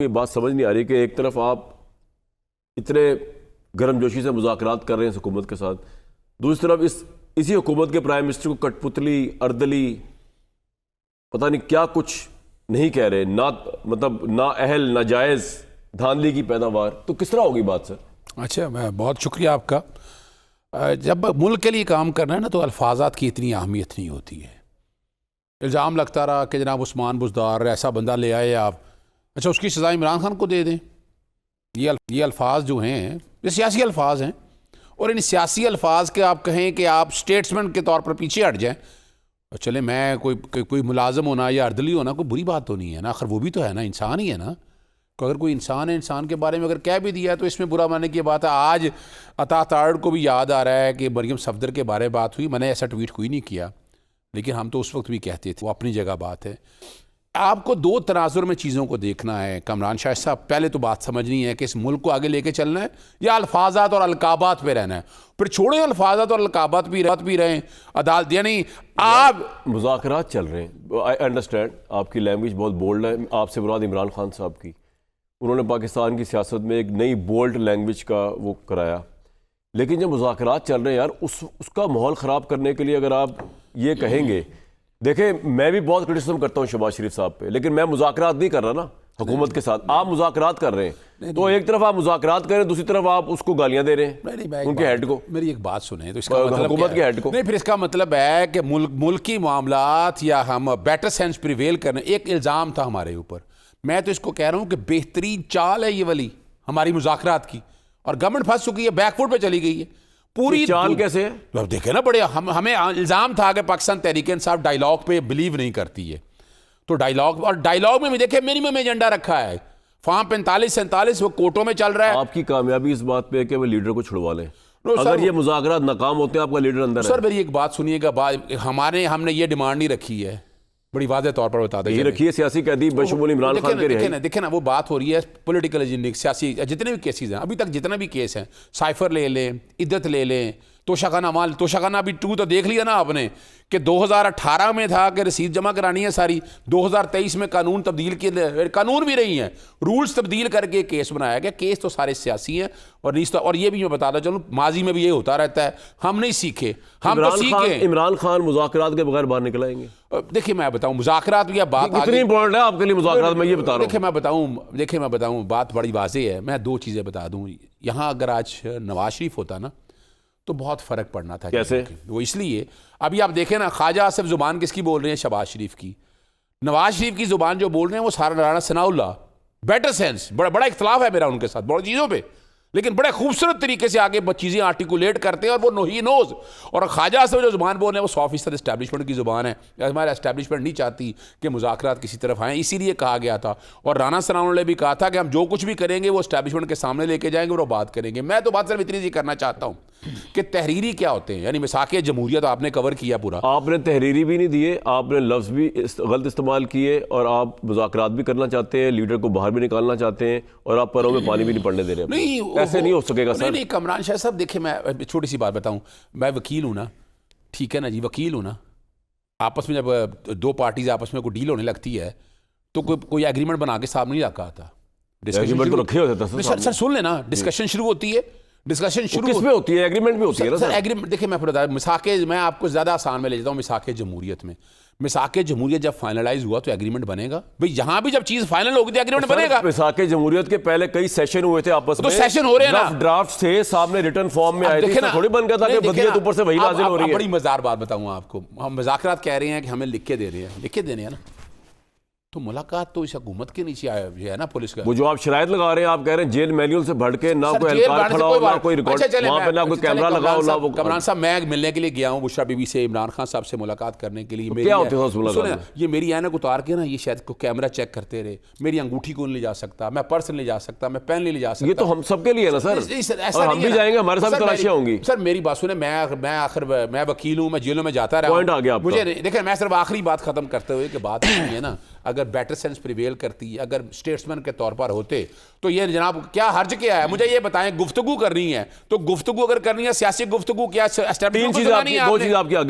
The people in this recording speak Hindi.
ये बात समझ नहीं आ रही कि एक तरफ आप इतने गर्मजोशी से मुज़ाकरात कर रहे हैं हुकूमत के साथ, दूसरी तरफ इसी हुकूमत के प्राइम मिनिस्टर को कठपुतली, अर्दली, पता नहीं क्या कुछ नहीं कह रहे, ना मतलब ना अहल ना जायज़ धांधली की पैदावार। तो किस तरह होगी बात सर? अच्छा, मैं बहुत शुक्रिया आपका। जब मुल्क के लिए काम करना है ना तो अल्फाजात की इतनी अहमियत नहीं होती है। इल्ज़ाम लगता रहा कि जनाब उस्मान बुज़दार ऐसा बंदा ले आए आप, अच्छा उसकी सज़ा इमरान खान को दे दें। ये अल्फाज जो हैं ये सियासी अल्फाज हैं, और इन सियासी अल्फाज के आप कहें कि आप स्टेट्समैन के तौर पर पीछे हट जाएं, चले मैं कोई मुलाजम होना या अर्दली होना कोई बुरी बात तो नहीं है ना, आखिर वो भी तो है ना, इंसान ही है ना। तो अगर कोई इंसान है, इंसान के बारे में अगर कह भी दिया तो इसमें बुरा मानने की बात है। आज अता ताड़ को भी याद आ रहा है कि मरियम सफदर के बारे में बात हुई, मैंने ऐसा ट्वीट कोई नहीं किया, लेकिन हम तो उस वक्त भी कहते थे, वो अपनी जगह बात है। आपको दो तनाजुर में चीज़ों को देखना है कमरान शाह साहब। पहले तो बात समझनी है कि इस मुल्क को आगे लेके चलना है या अल्फाजात और अलकाबात पे रहना है, फिर छोड़े अल्फाजात और अलकाबात भी रहें अदालत, यानी आप मुज़ाकरात चल रहे हैं। आई अंडरस्टैंड आपकी लैंग्वेज बहुत बोल्ड है, आपसे मुराद इमरान खान साहब की, उन्होंने पाकिस्तान की सियासत में एक नई बोल्ड लैंग्वेज का वो कराया, लेकिन जब मुज़ाकरात चल रहे हैं यार उसका माहौल ख़राब करने के लिए अगर आप ये कहेंगे, देखें मैं भी बहुत क्रिटिसिज्म करता हूँ शहबाज शरीफ साहब पे, लेकिन मैं मुज़ाकरात नहीं कर रहा ना हुकूमत के साथ, आप मुज़ाकरात कर रहे हैं। तो एक तरफ आप मुज़ाकरात कर रहे हैं, दूसरी तरफ आप उसको गालियां दे रहे हैं उनके हेड को। मेरी एक बात सुने तो इसका मतलब हुकूमत के हेड को नहीं, फिर इसका मतलब है कि मुल्की मामलात या हम बेटर सेंस प्रिवेल करने, एक इल्ज़ाम था हमारे ऊपर। मैं तो इसको कह रहा हूँ कि बेहतरीन चाल है ये वाली हमारी मुज़ाकरात की, और गवर्नमेंट फंस चुकी है, बैकफुट पे चली गई है पूरी। चाल कैसे है? तो अब देखे ना, बड़े हमें इल्ज़ाम था कि पाकिस्तान तहरीक इंसाफ डायलॉग पे बिलीव नहीं करती है, तो डायलॉग में भी देखे मिनिमम एजेंडा रखा है, फॉर्म 45-47 वो कोर्टों में चल रहा है। आपकी कामयाबी इस बात पे है कि वो लीडर को छुड़वा लें। अगर ये मुज़ाकरात नाकाम होते हैं, आपका लीडर अंदर है। सर मेरी एक बात सुनिएगा, हमने ये डिमांड नहीं रखी है, बड़ी वाज़ेह तौर पर बता दें, रखिए सियासी कैदी बशमूल इमरान खान के रिहाई। देखें ना, वो बात हो रही है पॉलिटिकल एजेंडे, सियासी जितने भी केसेस हैं अभी तक, जितने भी केस हैं, साइफर ले लें, इद्दत ले लें, तोशाखाना भी 2 तो देख लिया ना आपने कि 2018 में था कि रसीद जमा करानी है सारी, 2023 में कानून तब्दील किए, कानून भी नहीं है, रूल्स तब्दील करके केस बनाया गया। केस तो सारे सियासी हैं, और ये भी मैं बताता चलूँ माजी में भी ये होता रहता है, हम नहीं सीखे, हम तो सीखे। इमरान खान मुज़ाकरात के बगैर बाहर निकल आएंगे? देखिए मैं बताऊं, मुज़ाकरात या बात कितनी इंपॉर्टेंट है आपके लिए मुज़ाकरात, मैं ये बता रहा हूं। देखिए मैं बताऊं, बात बड़ी वाज़ेह है। मैं 2 चीज़ें बता दूं, यहाँ अगर आज नवाज शरीफ होता ना तो बहुत फ़र्क पड़ना था। कैसे? वो इसलिए, अभी आप देखें ना, ख्वाजा आसिफ ज़ुबान किसकी बोल रहे हैं? शहबाज शरीफ की। नवाज शरीफ की ज़ुबान जो बोल रहे हैं वो सारा राना सनाउल्लाह, बेटर सेंस, बड़ा इख्तलाफ है मेरा उनके साथ बहुत चीज़ों पे, लेकिन बड़े खूबसूरत तरीके से आगे चीज़ें आर्टिकुलेट करते हैं, और वो ही नोज। और ख्वाजा आसिफ जो ज़ुबान बोल रहे हैं वो 100% इस्टेब्लिशमेंट की ज़ुबान है। हमारा इस्टेब्लिशमेंट नहीं चाहती कि मुज़ाकरात किसी तरफ आएँ, इसीलिए कहा गया था। और राना सनाउल्लाह ने भी कहा था कि हम जो कुछ भी करेंगे वो इस्टेब्लिशमेंट के सामने लेके जाएंगे और वो बात करेंगे। मैं तो बात सिर्फ इतनी सी करना चाहता हूँ कि तहरीरी क्या होते हैं, यानी मिसाक़े जमहूरियत आपने कवर किया पूरा। आपने तहरीरी भी नहीं दिए, आपने लफ्ज़ भी गलत इस्तेमाल किए, और आप मुज़ाकरात भी करना चाहते हैं, लीडर को बाहर भी निकालना चाहते हैं, और आप पैरों में पानी भी नहीं पड़ने दे रहे। नहीं, ऐसे नहीं हो सकेगा सर। नहीं कमरान शाह साहब, देखिए मैं छोटी सी बात बताऊं, मैं वकील हूं ना, ठीक है ना जी, वकील हूं ना। आपस में जब 2 पार्टीज आपस में कोई डील होने लगती है तो कोई एग्रीमेंट बना के सामने नहीं रखा था, एग्रीमेंट तो रखे होते थे सर। सुन लेना, डिस्कशन शुरू होती है, डिस्कशन शुरू किस में होती है? एग्रीमेंट भी होती है ना सर। एग्रीमेंट देखिए मैं बता, मिसाक़े, मैं आपको ज़्यादा आसान में ले जाता हूँ। मिसाक़े जमहूरियत में, मिसाक़े जमहूरियत जब फाइनलाइज हुआ तो एग्रीमेंट बनेगा भाई, यहाँ भी जब चीज़ फाइनल होगी तो एग्रीमेंट बनेगा। मिसाक़े जमहूरियत के पहले कई सेशन हुए थे आपस में, तो सेशन हो रहे हैं ना, ड्राफ्ट थे सामने, रिटर्न फॉर्म में आए थे, थोड़ी बन गया था कि बदियत ऊपर से वही नाज़िल हो रही है। बड़ी मज़ेदार बात बताऊँ आपको, हम मुज़ाकरात कह रहे हैं कि हमें लिख के दे रहे हैं, लिख के देने हैं ना, तो मुलाकात तो इस हुकूमत के नीचे आया है ना, पुलिस का। वो जो आप शरायत लगा रहे हैं, आप कह रहे हैं जेल मैनुअल से भर के, ना कोई एहलकार खड़ा हो, ना कोई रिकॉर्ड, वहां पे ना कोई कैमरा लगाओ, ना वो। कमरान साहब, मैं मिलने के लिए गया हूँ बुशरा बीबी से, इमरान खान साहब से मुलाकात करने के लिए। क्या होते हैं? ये मेरी ऐनक उतार के ना, ये शायद को कैमरा चेक करते रहे, मेरी अंगूठी को नहीं ले जा सकता, मैं पर्स नहीं ले जा सकता, मैं पेन नहीं ले जा सकता। ये तो हम सबके लिए है ना सर, और हम भी जाएंगे, हमारे साथ तलाशियां होंगी। सर मेरी बात सुने, मैं वकील हूँ, मैं जेलों में जाता रहा। पॉइंट आ गया मुझे देखिए, मैं सिर्फ आखिरी बात खत्म करते हुए कि बात नहीं है ना, अगर बेटर सेंस प्रिवेल करती, अगर स्टेट्समैन के तौर पर होते तो ये जनाब क्या हर्ज क्या है? मुझे ये बताएं, गुफ्तगू करनी है तो गुफ्तगू अगर करनी है, सियासी गुफ्तगू क्या? 3 चीजें आपकी